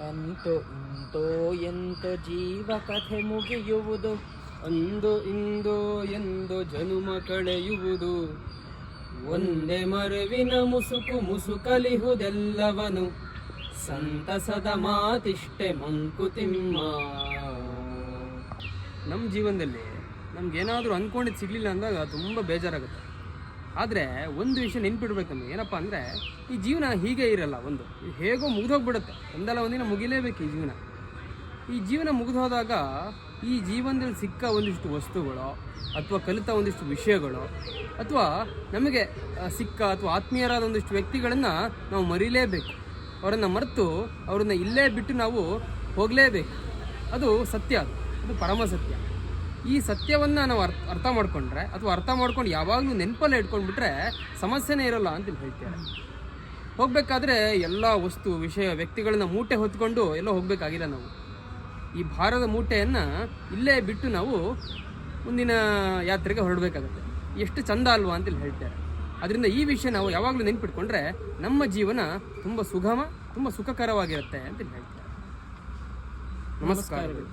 ಅಂತೂ ಇಂತೋ ಎಂತೋ ಜೀವ ಕಥೆ ಮುಗಿಯುವುದು, ಅಂದು ಇಂದು ಎಂದು ಜನುಮ ಕಳೆಯುವುದು. ಒಂದೇ ಮರುವಿನ ಮುಸುಕು ಮುಸುಕಲಿಹುದೆಲ್ಲವನು, ಸಂತಸದ ಮಾತಿಷ್ಟೆ ಮಂಕುತಿಮ್ಮ. ನಮ್ಮ ಜೀವನದಲ್ಲಿ ನಮ್ಗೇನಾದರೂ ಅಂದ್ಕೊಂಡಿದ್ದು ಸಿಗಲಿಲ್ಲ ಅಂದಾಗ ತುಂಬ ಬೇಜಾರಾಗುತ್ತೆ. ಆದರೆ ಒಂದು ವಿಷಯ ನೆನ್ಪಿಡ್ಬೇಕು ನಮಗೆ, ಏನಪ್ಪ ಅಂದರೆ ಈ ಜೀವನ ಹೀಗೆ ಇರಲ್ಲ. ಒಂದು ಹೇಗೋ ಮುಗಿದೋಗ್ಬಿಡುತ್ತೆ, ಒಂದಲ್ಲ ಒಂದಿನ ಮುಗಿಲೇಬೇಕು ಈ ಜೀವನ. ಈ ಜೀವನ ಮುಗಿದೋದಾಗ ಈ ಜೀವನದಲ್ಲಿ ಸಿಕ್ಕ ಒಂದಿಷ್ಟು ವಸ್ತುಗಳು ಅಥವಾ ಕಲಿತ ಒಂದಿಷ್ಟು ವಿಷಯಗಳು ಅಥವಾ ನಮಗೆ ಸಿಕ್ಕ ಅಥವಾ ಆತ್ಮೀಯರಾದ ಒಂದಿಷ್ಟು ವ್ಯಕ್ತಿಗಳನ್ನು ನಾವು ಮರೀಲೇಬೇಕು. ಅವರನ್ನು ಮರೆತು ಅವ್ರನ್ನ ಇಲ್ಲೇ ಬಿಟ್ಟು ನಾವು ಹೋಗಲೇಬೇಕು. ಅದು ಸತ್ಯ, ಅದು ಪರಮ ಸತ್ಯ. ಈ ಸತ್ಯವನ್ನು ನಾವು ಅರ್ಥ ಮಾಡ್ಕೊಂಡ್ರೆ ಅಥವಾ ಅರ್ಥ ಮಾಡ್ಕೊಂಡು ಯಾವಾಗಲೂ ನೆನಪಲ್ಲೇ ಇಟ್ಕೊಂಡ್ಬಿಟ್ರೆ ಸಮಸ್ಯೆನೇ ಇರೋಲ್ಲ ಅಂತ ಹೇಳ್ತಾರೆ. ಹೋಗಬೇಕಾದ್ರೆ ಎಲ್ಲ ವಸ್ತು ವಿಷಯ ವ್ಯಕ್ತಿಗಳನ್ನ ಮೂಟೆ ಹೊತ್ಕೊಂಡು ಎಲ್ಲೋ ಹೋಗಬೇಕಾಗಿಲ್ಲ. ನಾವು ಈ ಭಾರದ ಮೂಟೆಯನ್ನು ಇಲ್ಲೇ ಬಿಟ್ಟು ನಾವು ಮುಂದಿನ ಯಾತ್ರೆಗೆ ಹೊರಡಬೇಕಾಗತ್ತೆ. ಎಷ್ಟು ಚಂದ ಅಲ್ವಾ ಅಂತೇಳಿ ಹೇಳ್ತಾರೆ. ಅದರಿಂದ ಈ ವಿಷಯ ನಾವು ಯಾವಾಗಲೂ ನೆನ್ಪಿಟ್ಕೊಂಡ್ರೆ ನಮ್ಮ ಜೀವನ ತುಂಬ ಸುಗಮ, ತುಂಬ ಸುಖಕರವಾಗಿರುತ್ತೆ ಅಂತ ಹೇಳ್ತಾರೆ. ನಮಸ್ಕಾರಗಳು.